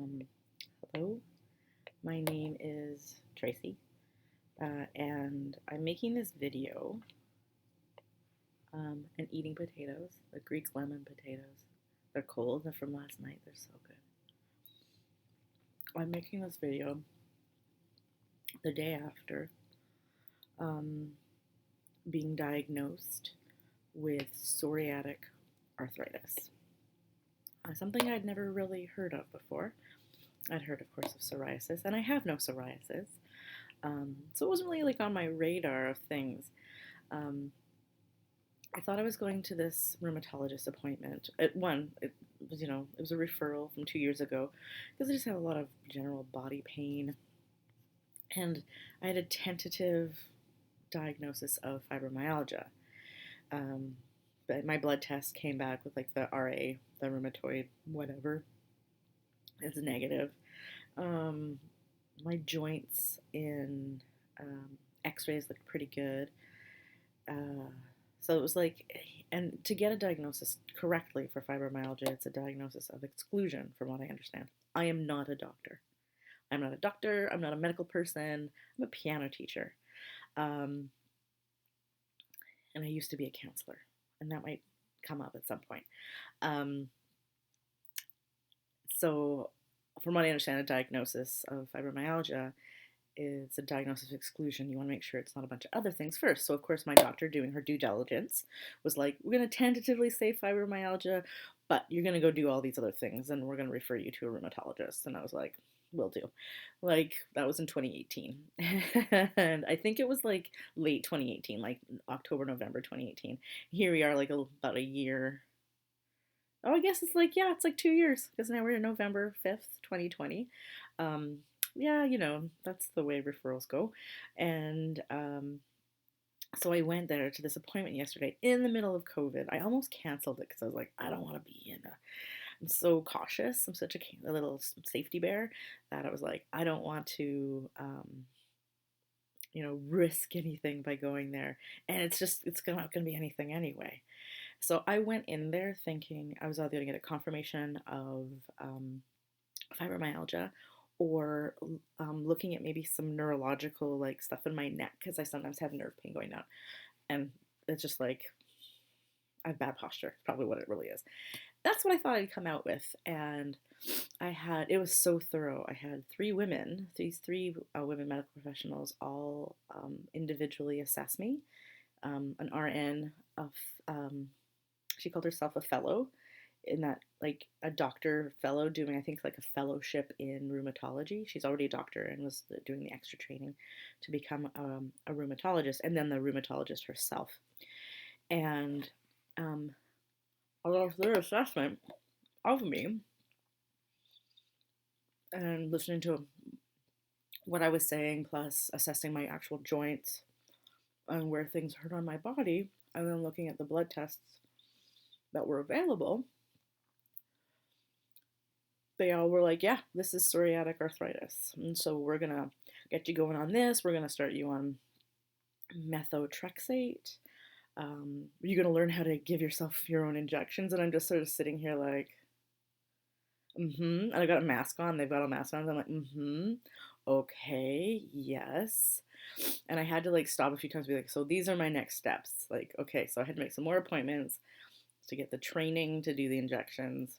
Um, Hello, my name is Tracy, and I'm making this video and eating potatoes, the Greek lemon potatoes. They're cold, they're from last night, they're so good. I'm making this video the day after um, being diagnosed with psoriatic arthritis. Something I'd never really heard of before. I'd heard, of course, of psoriasis, and I have no psoriasis. So it wasn't really like on my radar of things. Um, I thought I was going to this rheumatologist appointment. It was a referral from 2 years ago because I just had a lot of general body pain, and I had a tentative diagnosis of fibromyalgia. Um, but my blood test came back with like the RA, the rheumatoid, whatever. It's negative. Um, my joints in X-rays looked pretty good. Uh, so it was like, and to get a diagnosis correctly for fibromyalgia, it's a diagnosis of exclusion, from what I understand. I am not a doctor. I'm not a doctor. I'm not a medical person. I'm a piano teacher. Um, and I used to be a counselor, and that might come up at some point. Um, so, from what I understand, a diagnosis of fibromyalgia is a diagnosis of exclusion. You want to make sure it's not a bunch of other things first. So, of course, my doctor, doing her due diligence, was like, we're going to tentatively say fibromyalgia, but you're going to go do all these other things, and we're going to refer you to a rheumatologist. And I was like, will do. Like, that was in 2018. And I think it was like late 2018, like October, November 2018. Here we are, like about a year. Oh, I guess it's like, yeah, it's like 2 years because now we're November 5th, 2020. Um, yeah, that's the way referrals go. And so I went there to this appointment yesterday in the middle of COVID. I almost canceled it because I was like, I don't want to be in a. I'm so cautious. I'm such a little safety bear that I was like, I don't want to, risk anything by going there. And it's not going to be anything anyway. So I went in there thinking I was either going to get a confirmation of fibromyalgia or looking at maybe some neurological like stuff in my neck because I sometimes have nerve pain going down, and it's just like I have bad posture. Probably what it really is. That's what I thought I'd come out with, and it was so thorough. I had these three women medical professionals, all individually assess me. An RN of she called herself a fellow in that like a doctor fellow doing I think like a fellowship in rheumatology. She's already a doctor and was doing the extra training to become a rheumatologist, and then the rheumatologist herself. And although their assessment of me and listening to what I was saying, plus assessing my actual joints and where things hurt on my body, and then looking at the blood tests that were available, they all were like, yeah, this is psoriatic arthritis. And so we're going to get you going on this. We're going to start you on methotrexate. You're going to learn how to give yourself your own injections. And I'm just sort of sitting here like, And I got a mask on. They've got a mask on. I'm like, okay, yes. And I had to like stop a few times and be like, so these are my next steps. Like, okay, so I had to make some more appointments to get the training to do the injections.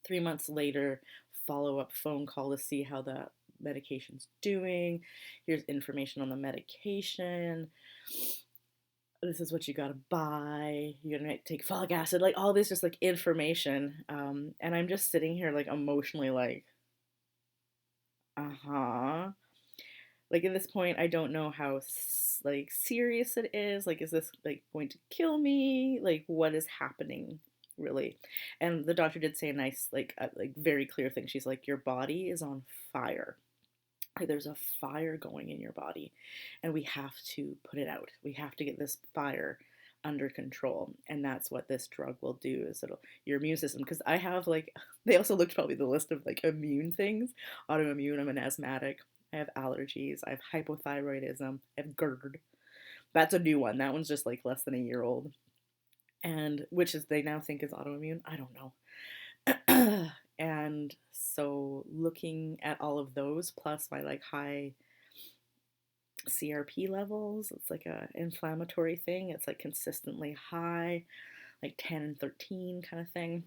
3 months later, follow-up phone call to see how the medication's doing. Here's information on the medication. This is what you gotta buy. You're gonna take folic acid, like all this just like information. And I'm just sitting here like emotionally like, uh-huh. Like at this point, I don't know how like serious it is. Like, is this like going to kill me? Like, what is happening? Really. And the doctor did say a nice like very clear thing. She's like, your body is on fire. Like there's a fire going in your body, and we have to put it out. We have to get this fire under control, and that's what this drug will do. Is it'll your immune system, because I have like they also looked probably the list of like immune things. Autoimmune, I'm an asthmatic, I have allergies, I have hypothyroidism, I have GERD. That's a new one. That one's just like less than a year old, and which is they now think is autoimmune. I don't know. And so looking at all of those plus my like high CRP levels, it's like a inflammatory thing. It's like consistently high, like 10 and 13 kind of thing.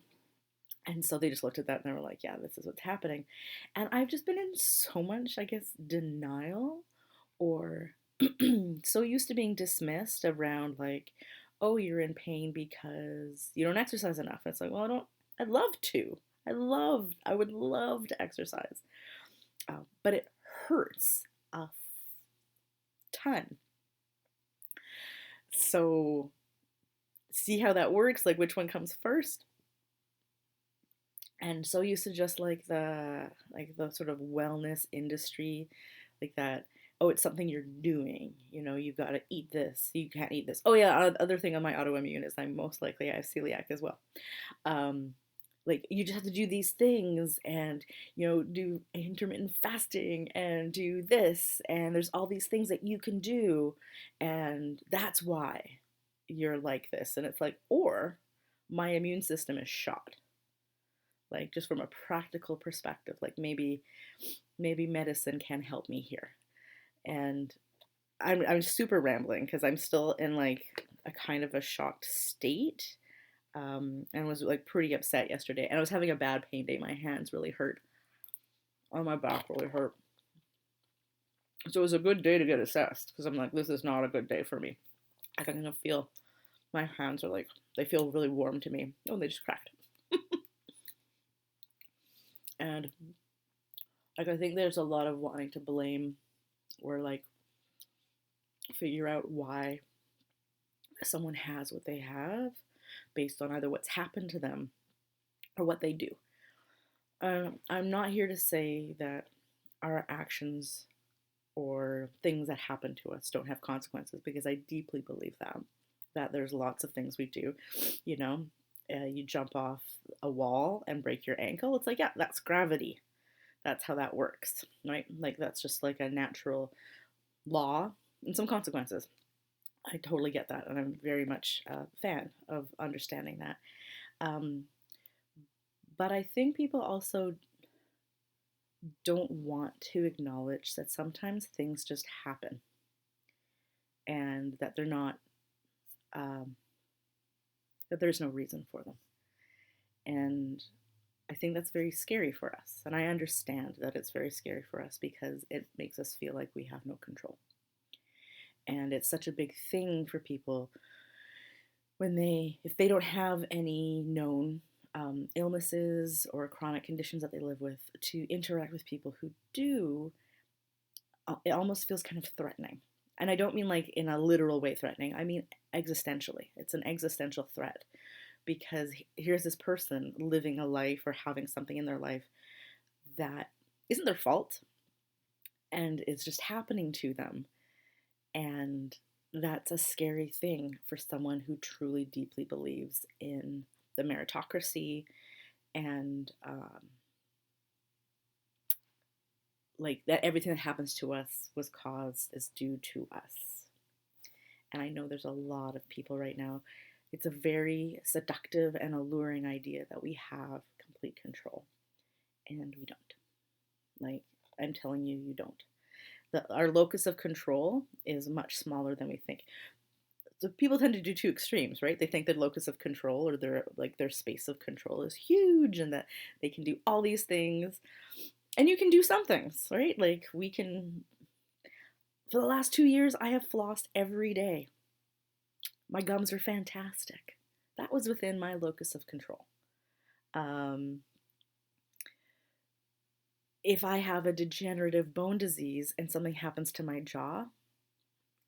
And so they just looked at that and they were like, yeah, this is what's happening. And I've just been in so much, I guess, denial or so used to being dismissed around like, oh, you're in pain because you don't exercise enough. It's like, well, I'd love to. I would love to exercise. But it hurts a ton. So see how that works? Like which one comes first? And so used to just like the sort of wellness industry, like that. Oh, it's something you're doing. You know, you've got to eat this. You can't eat this. Oh yeah, other thing on my autoimmune is I'm most likely I have celiac as well. Um, like you just have to do these things and do intermittent fasting and do this and there's all these things that you can do and that's why you're like this. And it's like, or my immune system is shot, like just from a practical perspective, like maybe medicine can help me here. And I'm super rambling because I'm still in like a kind of a shocked state, and was like pretty upset yesterday. And I was having a bad pain day. My hands really hurt, on my back really hurt. So it was a good day to get assessed because I'm like, this is not a good day for me. I can kind of feel my hands are like they feel really warm to me. Oh, they just cracked. And like I think there's a lot of wanting to blame or like figure out why someone has what they have based on either what's happened to them or what they do. I'm not here to say that our actions or things that happen to us don't have consequences because I deeply believe that there's lots of things we do. You know, you jump off a wall and break your ankle. It's like, yeah, that's gravity. That's how that works, right? Like that's just like a natural law and some consequences. I totally get that, and I'm very much a fan of understanding that. Um, but I think people also don't want to acknowledge that sometimes things just happen and that they're not, um, that there's no reason for them. And I think that's very scary for us. And I understand that it's very scary for us because it makes us feel like we have no control. And it's such a big thing for people when if they don't have any known illnesses or chronic conditions that they live with, to interact with people who do, it almost feels kind of threatening. And I don't mean like in a literal way threatening, I mean existentially. It's an existential threat because here's this person living a life or having something in their life that isn't their fault and it's just happening to them. And that's a scary thing for someone who truly deeply believes in the meritocracy and like that everything that happens to us is due to us. And I know there's a lot of people right now. It's a very seductive and alluring idea that we have complete control, and we don't. Like I'm telling you, you don't. Our locus of control is much smaller than we think. So people tend to do two extremes, right? They think their locus of control or their space of control is huge and that they can do all these things. And you can do some things, right? Like we can, for the last 2 years, I have flossed every day. My gums are fantastic. That was within my locus of control. If I have a degenerative bone disease and something happens to my jaw,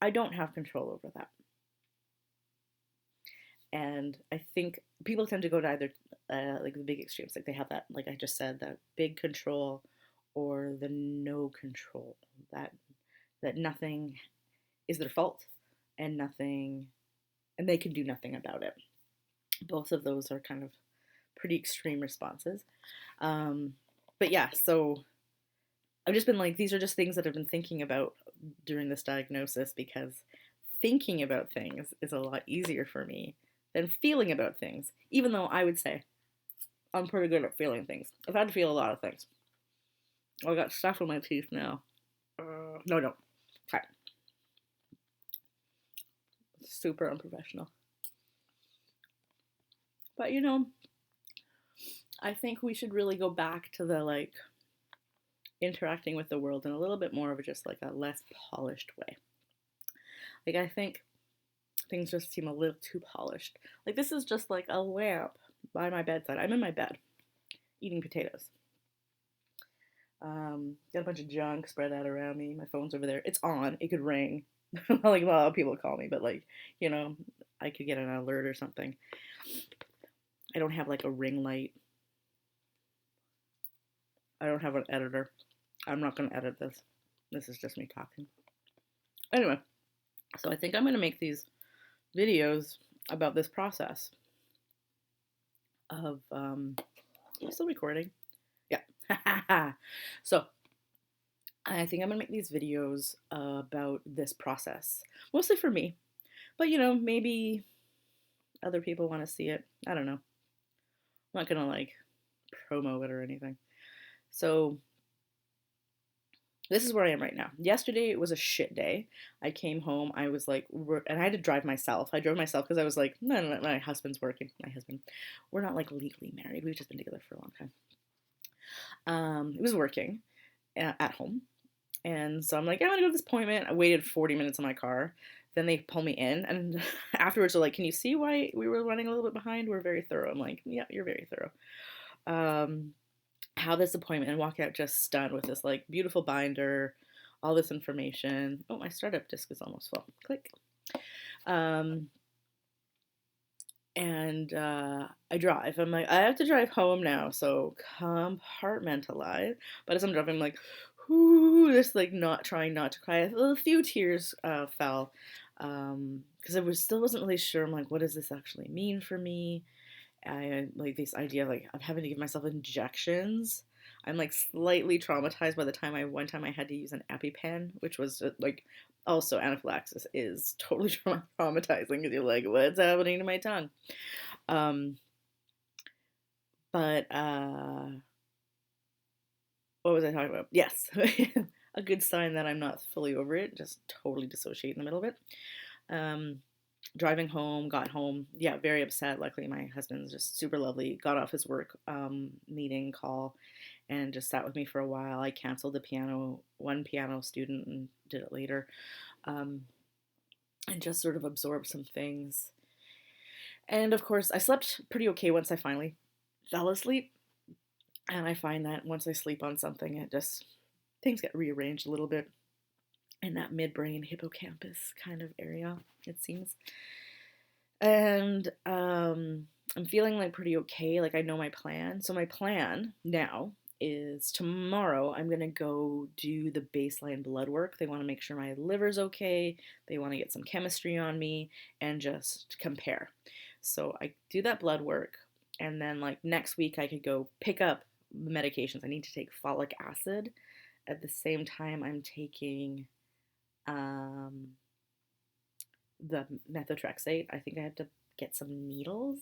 I don't have control over that. And I think people tend to go to either like the big extremes, like they have that, like I just said, that big control or the no control, that nothing is their fault and they can do nothing about it. Both of those are kind of pretty extreme responses. But yeah, so I've just been like, these are just things that I've been thinking about during this diagnosis because thinking about things is a lot easier for me than feeling about things, even though I would say I'm pretty good at feeling things. I've had to feel a lot of things. I got stuff in my teeth now. No, no. Okay. Super unprofessional. But I think we should really go back to the like interacting with the world in a little bit more of just like a less polished way. Like I think things just seem a little too polished. Like this is just like a lamp by my bedside. I'm in my bed eating potatoes. Got a bunch of junk spread out around me. My phone's over there. It's on. It could ring. Like a lot of people call me, but like, I could get an alert or something. I don't have like a ring light. I don't have an editor. I'm not going to edit this. This is just me talking. Anyway, so I think I'm going to make these videos about this process of, I'm still recording. Yeah. So I think I'm going to make these videos about this process, mostly for me, but maybe other people want to see it. I don't know. I'm not going to like promo it or anything. So this is where I am right now. Yesterday was a shit day. I came home. I was like, and I had to drive myself. I drove myself because I was like, no, my husband's working. My husband, we're not like legally married. We've just been together for a long time. He was working at home. And so I'm like, I'm gonna go to this appointment. I waited 40 minutes in my car. Then they pull me in, and afterwards they're like, can you see why we were running a little bit behind? We're very thorough. I'm like, yeah, you're very thorough. How this appointment and walk out just stunned with this like beautiful binder, all this information. Oh, my startup disk is almost full. Click. And I drive. I'm like, I have to drive home now, so compartmentalize. But as I'm driving, I'm like, whoo, just like not trying not to cry. A few tears fell because I still wasn't really sure. I'm like, what does this actually mean for me? I like this idea of like I'm having to give myself injections. I'm like slightly traumatized by the time one time I had to use an EpiPen, which was like also anaphylaxis is totally traumatizing because you're like, what's happening to my tongue? But what was I talking about? Yes, a good sign that I'm not fully over it, just totally dissociate in the middle of it. Driving home, got home, yeah, very upset. Luckily, my husband's just super lovely. Got off his work meeting call and just sat with me for a while. I canceled one piano student and did it later, and just sort of absorbed some things. And of course, I slept pretty okay once I finally fell asleep. And I find that once I sleep on something, things get rearranged a little bit in that midbrain hippocampus kind of area, it seems. And I'm feeling like pretty okay. Like I know my plan. So my plan now is tomorrow I'm going to go do the baseline blood work. They want to make sure my liver's okay. They want to get some chemistry on me and just compare. So I do that blood work. And then like next week I could go pick up the medications. I need to take folic acid. At the same time I'm taking the methotrexate. I think I have to get some needles.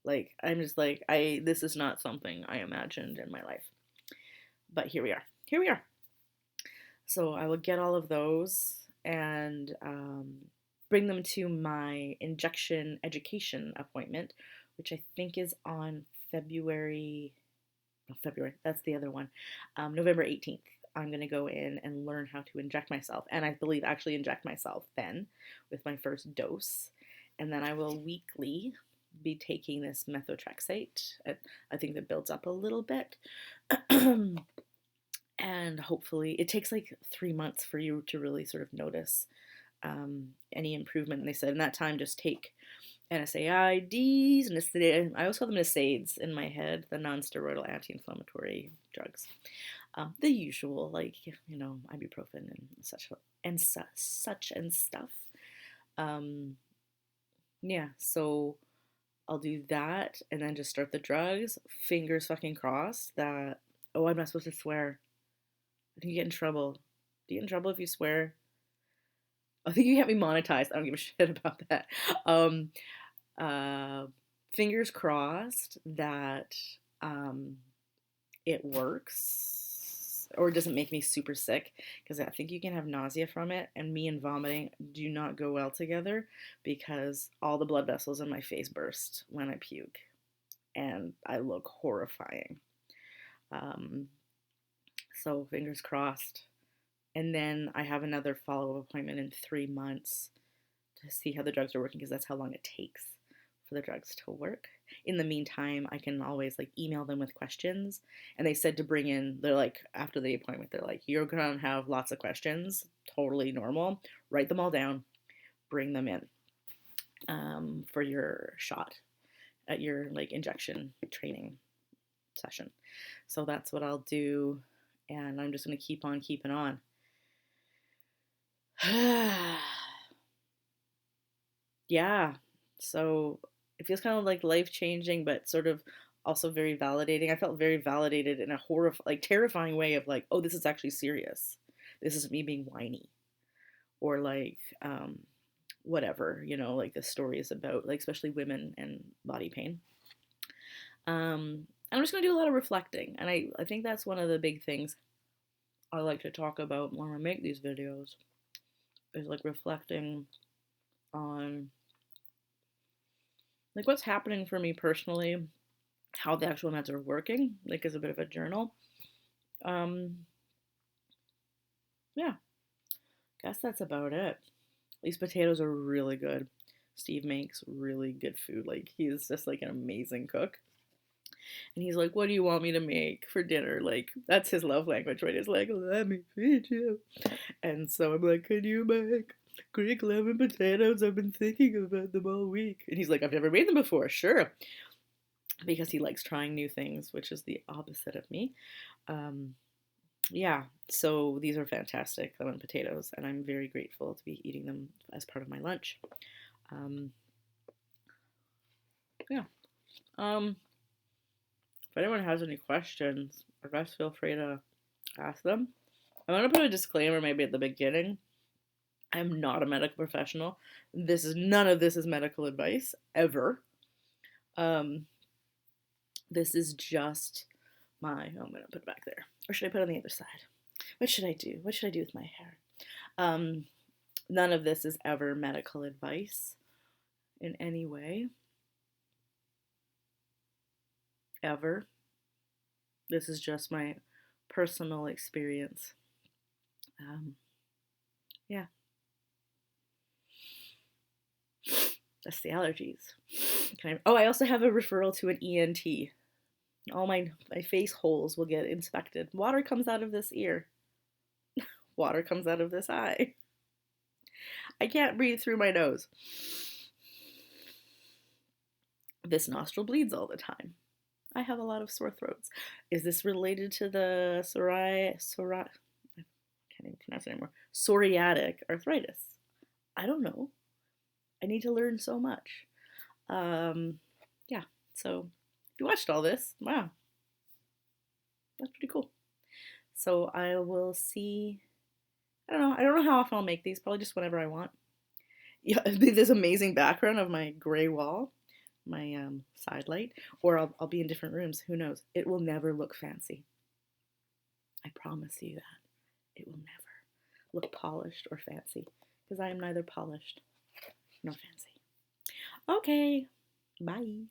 Like I'm just like this is not something I imagined in my life. But here we are. Here we are. So I will get all of those and bring them to my injection education appointment, which I think is on February. That's the other one. November 18th. I'm going to go in and learn how to inject myself. And I believe actually inject myself then with my first dose. And then I will weekly be taking this methotrexate. I think that builds up a little bit. And hopefully it takes like 3 months for you to really sort of notice any improvement. And they said in that time, just take NSAIDs, I always call them NSAIDs in my head, the non-steroidal anti-inflammatory drugs. The usual, like, ibuprofen and such and stuff. Yeah, so I'll do that and then just start the drugs. Fingers fucking crossed that, oh, I'm not supposed to swear. I think you get in trouble. Do you get in trouble if you swear? I think you get me monetized. I don't give a shit about that. Fingers crossed that it works or doesn't make me super sick, because I think you can have nausea from it, and me and vomiting do not go well together because all the blood vessels in my face burst when I puke and I look horrifying. Um, so fingers crossed. And then I have another follow-up appointment in 3 months to see how the drugs are working, because that's how long it takes for the drugs to work. In the meantime, I can always like email them with questions. And they said to bring in, they're like, after the appointment, they're like, you're gonna have lots of questions, totally normal. Write them all down, bring them in for your shot at your like injection training session. So that's what I'll do. And I'm just gonna keep on keeping on. Yeah. So it feels kind of like life changing, but sort of also very validating. I felt very validated in a like terrifying way of like, oh, this is actually serious. This isn't me being whiny or like whatever, like the stories about like especially women and body pain. I'm just gonna do a lot of reflecting, and I think that's one of the big things I like to talk about when I make these videos is like reflecting on like what's happening for me personally, how the actual meds are working, like as a bit of a journal. Yeah, guess that's about it. These potatoes are really good. Steve makes really good food. Like he's just like an amazing cook. And he's like, what do you want me to make for dinner? Like that's his love language, right? It's like, let me feed you. And so I'm like, can you make Greek lemon potatoes? I've been thinking about them all week. And he's like, I've never made them before. Sure. Because he likes trying new things, which is the opposite of me. Yeah, so these are fantastic lemon potatoes, and I'm very grateful to be eating them as part of my lunch. Yeah. If anyone has any questions, I guess feel free to ask them. I'm going to put a disclaimer maybe at the beginning. I'm not a medical professional. None of this is medical advice, ever. This is just I'm going to put it back there. Or should I put it on the other side? What should I do? What should I do with my hair? None of this is ever medical advice in any way. Ever. This is just my personal experience. Yeah. That's the allergies. I also have a referral to an ENT. All my face holes will get inspected. Water comes out of this ear. Water comes out of this eye. I can't breathe through my nose. This nostril bleeds all the time. I have a lot of sore throats. Is this related to the I can't even pronounce it anymore. Psoriatic arthritis. I don't know. I need to learn so much. Yeah, so if you watched all this, wow. That's pretty cool. So I will see, I don't know how often I'll make these, probably just whenever I want. Yeah, this amazing background of my gray wall, my side light, or I'll be in different rooms, who knows. It will never look fancy. I promise you that. It will never look polished or fancy, because I am neither polished nor fancy. Okay, bye.